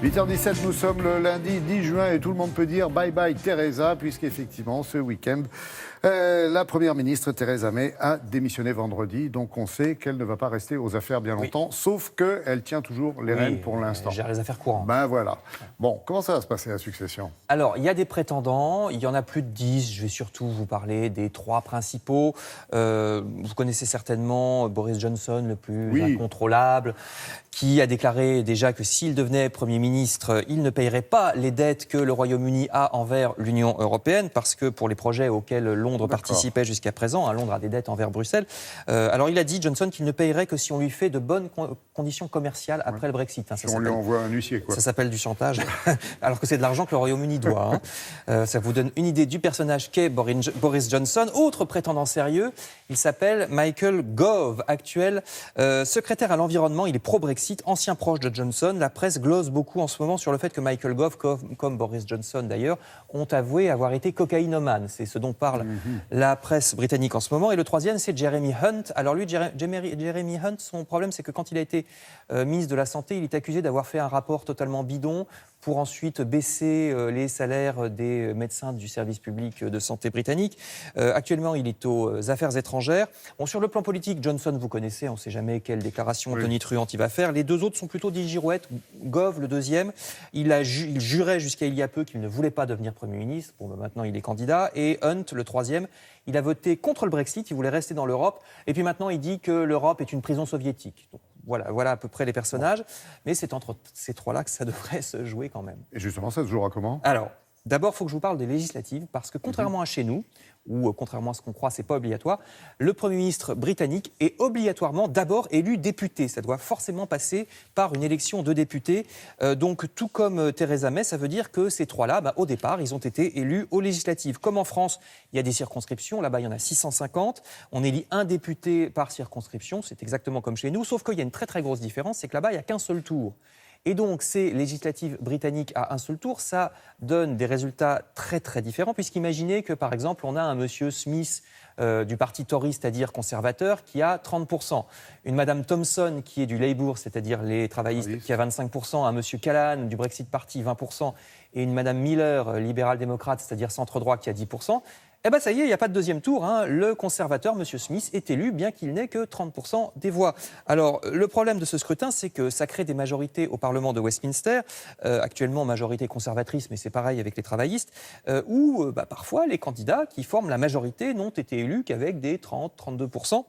8h17, nous sommes le lundi 10 juin et tout le monde peut dire bye bye Theresa, puisqu'effectivement, ce week-end, la Première ministre Theresa May a démissionné vendredi. Donc on sait qu'elle ne va pas rester aux affaires bien longtemps, sauf qu'elle tient toujours les rênes pour l'instant. Elle gère les affaires courantes. Ben voilà. Bon, comment ça va se passer la succession ? Alors, il y a des prétendants, il y en a plus de 10. Je vais surtout vous parler des 3 principaux. Vous connaissez certainement Boris Johnson, le plus incontrôlable, qui a déclaré déjà que s'il devenait Premier ministre, il ne payerait pas les dettes que le Royaume-Uni a envers l'Union européenne, parce que pour les projets auxquels Londres participait jusqu'à présent, Londres a des dettes envers Bruxelles. Alors il a dit, Johnson, qu'il ne payerait que si on lui fait de bonnes conditions commerciales après le Brexit. Si on lui envoie un huissier, quoi. Ça s'appelle du chantage, alors que c'est de l'argent que le Royaume-Uni doit. Ça vous donne une idée du personnage qu'est Boris Johnson. Autre prétendant sérieux, il s'appelle Michael Gove, actuel secrétaire à l'environnement. Il est pro-Brexit, ancien proche de Johnson. La presse glose beaucoup en ce moment sur le fait que Michael Gove, comme Boris Johnson d'ailleurs, ont avoué avoir été cocaïnomane. C'est ce dont parle la presse britannique en ce moment. Et le troisième, c'est Jeremy Hunt. Alors lui, Jeremy Hunt, son problème, c'est que quand il a été ministre de la Santé, il est accusé d'avoir fait un rapport totalement bidon pour ensuite baisser les salaires des médecins du service public de santé britannique. Actuellement, il est aux affaires étrangères. Bon, sur le plan politique, Johnson, vous connaissez, on ne sait jamais quelle déclaration tonitruante il va faire. Les deux autres sont plutôt des girouettes. Gove, le deuxième, il jurait jusqu'à il y a peu qu'il ne voulait pas devenir Premier ministre. Bon, maintenant, il est candidat. Et Hunt, le troisième, il a voté contre le Brexit, il voulait rester dans l'Europe. Et puis maintenant, il dit que l'Europe est une prison soviétique. Donc, voilà à peu près les personnages. Mais c'est entre ces trois-là que ça devrait se jouer quand même. Et justement, ça se jouera comment ? Alors, d'abord, il faut que je vous parle des législatives, parce que contrairement à chez nous, ou contrairement à ce qu'on croit, ce n'est pas obligatoire, le Premier ministre britannique est obligatoirement d'abord élu député. Ça doit forcément passer par une élection de députés. Donc, tout comme Theresa May, ça veut dire que ces trois-là, au départ, ils ont été élus aux législatives. Comme en France, il y a des circonscriptions. Là-bas, il y en a 650. On élit un député par circonscription. C'est exactement comme chez nous. Sauf qu'il y a une très, très grosse différence. C'est que là-bas, il n'y a qu'un seul tour. Et donc, ces législatives britanniques à un seul tour, ça donne des résultats très, très différents, puisqu'imaginez que, par exemple, on a un monsieur Smith du parti Tory, c'est-à-dire conservateur, qui a 30%. Une madame Thompson, qui est du Labour, c'est-à-dire les travaillistes, qui a 25%. Un monsieur Callaghan, du Brexit Party, 20%. Et une madame Miller, libéral-démocrate, c'est-à-dire centre-droit, qui a 10%. Eh bien, ça y est, il n'y a pas de deuxième tour. Le conservateur, M. Smith, est élu, bien qu'il n'ait que 30% des voix. Alors, le problème de ce scrutin, c'est que ça crée des majorités au Parlement de Westminster, actuellement majorité conservatrice, mais c'est pareil avec les travaillistes, où parfois les candidats qui forment la majorité n'ont été élus qu'avec des 30-32%.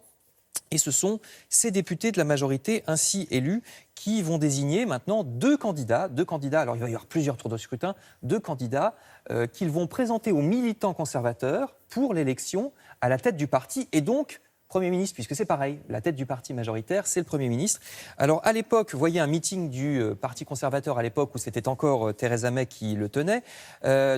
Et ce sont ces députés de la majorité ainsi élus qui vont désigner maintenant deux candidats. Alors il va y avoir plusieurs tours de scrutin, 2 candidats qu'ils vont présenter aux militants conservateurs pour l'élection à la tête du parti et donc Premier ministre, puisque c'est pareil, la tête du parti majoritaire, c'est le Premier ministre. Alors à l'époque, vous voyez un meeting du Parti conservateur à l'époque où c'était encore Theresa May qui le tenait.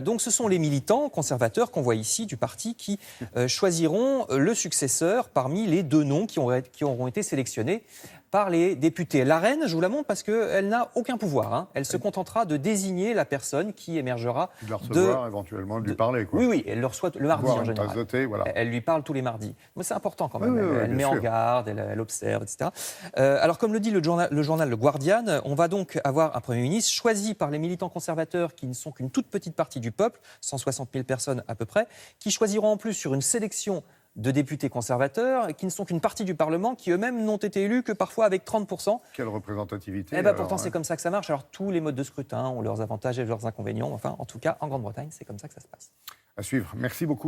Donc ce sont les militants conservateurs qu'on voit ici du parti qui choisiront le successeur parmi les 2 noms qui auront été sélectionnés par les députés. La reine, je vous la montre parce qu'elle n'a aucun pouvoir. Elle se contentera de désigner la personne qui émergera. De la recevoir, éventuellement, de lui parler, quoi. Oui, elle le reçoit le mardi en général. Voilà. Elle lui parle tous les mardis. Mais c'est important quand même. Elle met en garde, elle observe, etc. Alors, comme le dit le journal Le Guardian, on va donc avoir un Premier ministre choisi par les militants conservateurs qui ne sont qu'une toute petite partie du peuple, 160 000 personnes à peu près, qui choisiront en plus sur une sélection de députés conservateurs qui ne sont qu'une partie du Parlement, qui eux-mêmes n'ont été élus que parfois avec 30%. Quelle représentativité. Pourtant, c'est comme ça que ça marche. Alors, tous les modes de scrutin ont leurs avantages et leurs inconvénients. Enfin, en tout cas, en Grande-Bretagne, c'est comme ça que ça se passe. À suivre. Merci beaucoup.